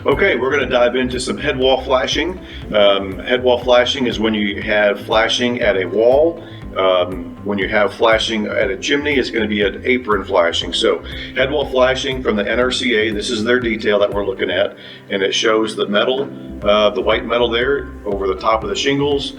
Okay, we're going to dive into some head wall flashing. Head wall flashing is when you have flashing at a wall. When you have flashing at a chimney, it's going to be an apron flashing. So head wall flashing from the NRCA, this is their detail that we're looking at, and it shows the metal, the white metal there over the top of the shingles,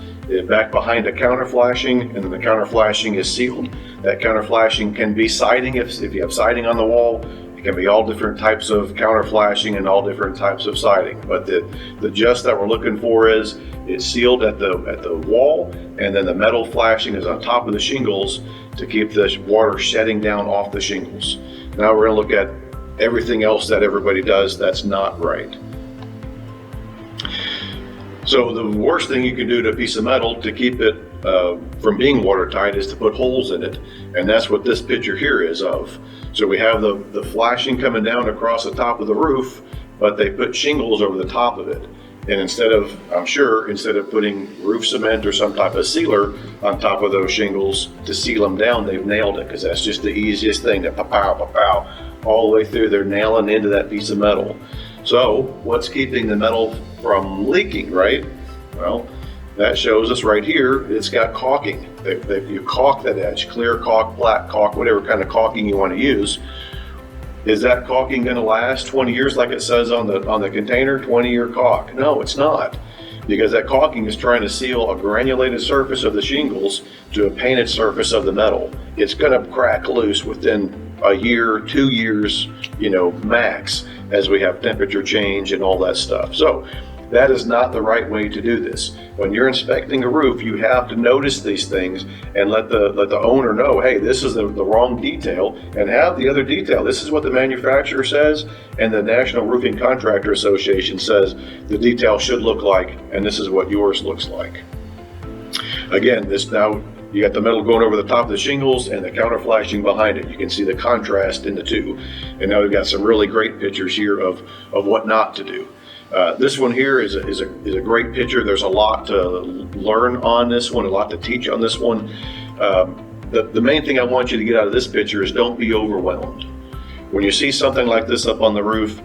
back behind a counter flashing, and then the counter flashing is sealed. That counter flashing can be siding if you have siding on the wall. It can be all different types of counter flashing and all different types of siding. But the gist that we're looking for is it's sealed at the wall, and then the metal flashing is on top of the shingles to keep the water shedding down off the shingles. Now we're going to look at everything else that everybody does that's not right. So the worst thing you can do to a piece of metal to keep it from being watertight is to put holes in it, and that's what this picture here is of. So we have the flashing coming down across the top of the roof, but they put shingles over the top of it. And instead of putting roof cement or some type of sealer on top of those shingles to seal them down, they've nailed it, because that's just the easiest thing to pow, all the way through. They're nailing into that piece of metal. So what's keeping the metal from leaking, right? Well, that shows us right here, it's got caulking. You caulk that edge, clear caulk, black caulk, whatever kind of caulking you want to use. Is that caulking going to last 20 years like it says on the container, 20-year caulk? No, it's not, because that caulking is trying to seal a granulated surface of the shingles to a painted surface of the metal. It's going to crack loose within a year, 2 years, max, as we have temperature change and all that stuff. So that is not the right way to do this. When you're inspecting a roof, you have to notice these things and let the owner know, hey, this is the wrong detail, and have the other detail. This is what the manufacturer says, and the National Roofing Contractor Association says the detail should look like, and this is what yours looks like. Again, now you got the metal going over the top of the shingles and the counter flashing behind it. You can see the contrast in the two. And now we've got some really great pictures here of what not to do. This one here is a great picture. There's a lot to learn on this one, a lot to teach on this one. The main thing I want you to get out of this picture is don't be overwhelmed. When you see something like this up on the roof,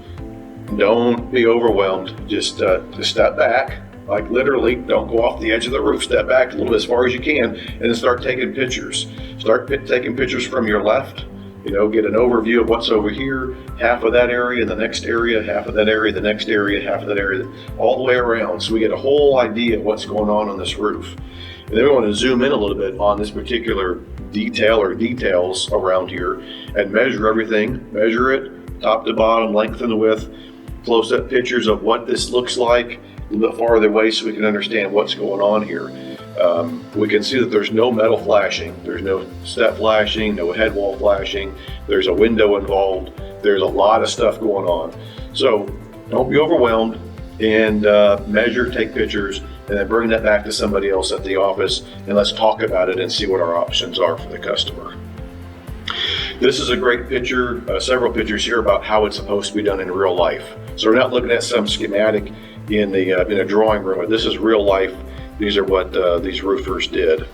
don't be overwhelmed. Just step back. Like literally, don't go off the edge of the roof. Step back a little bit as far as you can, and then start taking pictures. Start taking pictures from your left. Get an overview of what's over here, half of that area, the next area, half of that area, the next area, half of that area, all the way around. So we get a whole idea of what's going on this roof. And then we want to zoom in a little bit on this particular detail or details around here and measure everything. Measure it, top to bottom, length and width, close-up pictures of what this looks like a little bit farther away so we can understand what's going on here. We can see that there's no metal flashing, there's no step flashing, no head wall flashing, there's a window involved, there's a lot of stuff going on. So don't be overwhelmed, and measure, take pictures, and then bring that back to somebody else at the office, and let's talk about it and see what our options are for the customer. This is a great picture, several pictures here about how it's supposed to be done in real life. So we're not looking at some schematic in a drawing room. This is real life. These are what these roofers did.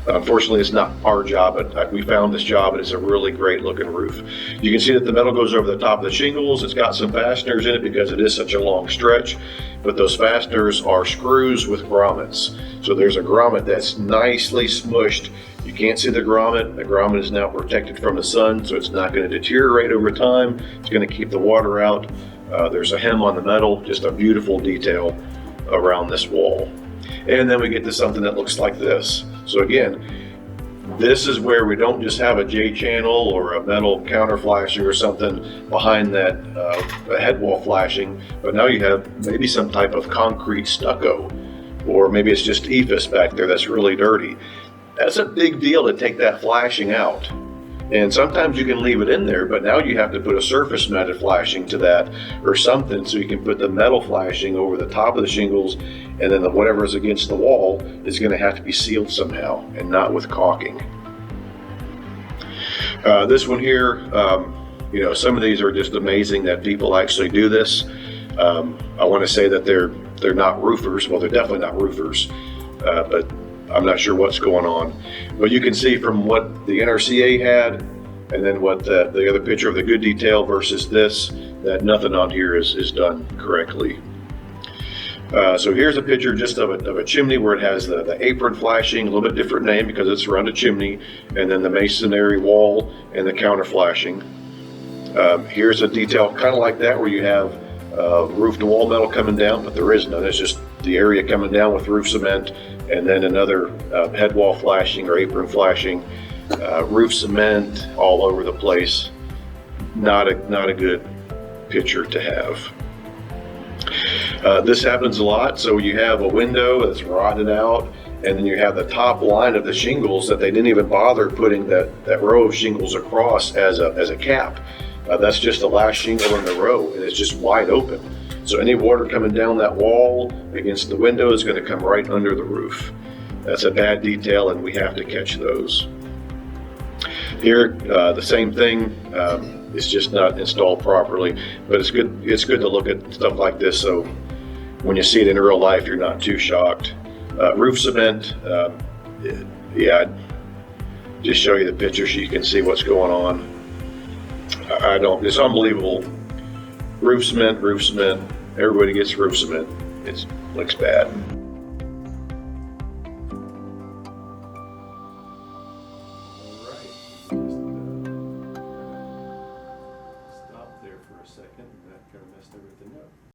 Unfortunately, it's not our job, but we found this job, and it's a really great looking roof. You can see that the metal goes over the top of the shingles. It's got some fasteners in it because it is such a long stretch, but those fasteners are screws with grommets. So there's a grommet that's nicely smushed. You can't see the grommet. The grommet is now protected from the sun, so it's not going to deteriorate over time. It's going to keep the water out. There's a hem on the metal, just a beautiful detail around this wall. And then we get to something that looks like this. So again, this is where we don't just have a J-channel or a metal counter flashing or something behind that head wall flashing, but now you have maybe some type of concrete stucco, or maybe it's just ephes back there that's really dirty. That's a big deal to take that flashing out. And sometimes you can leave it in there, but now you have to put a surface mounted flashing to that or something, so you can put the metal flashing over the top of the shingles, and then whatever is against the wall is going to have to be sealed somehow, and not with caulking. This one here, some of these are just amazing that people actually do this. I want to say that they're not roofers. Well, they're definitely not roofers, but I'm not sure what's going on. But you can see from what the NRCA had And then what the other picture of the good detail versus this, that nothing on here is done correctly. So here's a picture just of a chimney where it has the apron flashing, a little bit different name because it's around a chimney, and then the masonry wall and the counter flashing. Here's a detail kind of like that where you have roof to wall metal coming down, but there is none. It's just the area coming down with roof cement, and then another head wall flashing or apron flashing, roof cement all over the place. Not a good picture to have. This happens a lot. So you have a window that's rotted out, and then you have the top line of the shingles that they didn't even bother putting that row of shingles across as a cap. That's just the last shingle in the row, and it's just wide open. So any water coming down that wall against the window is going to come right under the roof. That's a bad detail, and we have to catch those. Here, the same thing. It's just not installed properly, but it's good to look at stuff like this, so when you see it in real life, you're not too shocked. Roof cement, yeah, just show you the picture so you can see what's going on. It's unbelievable. Roof cement, everybody gets roof cement. It looks bad.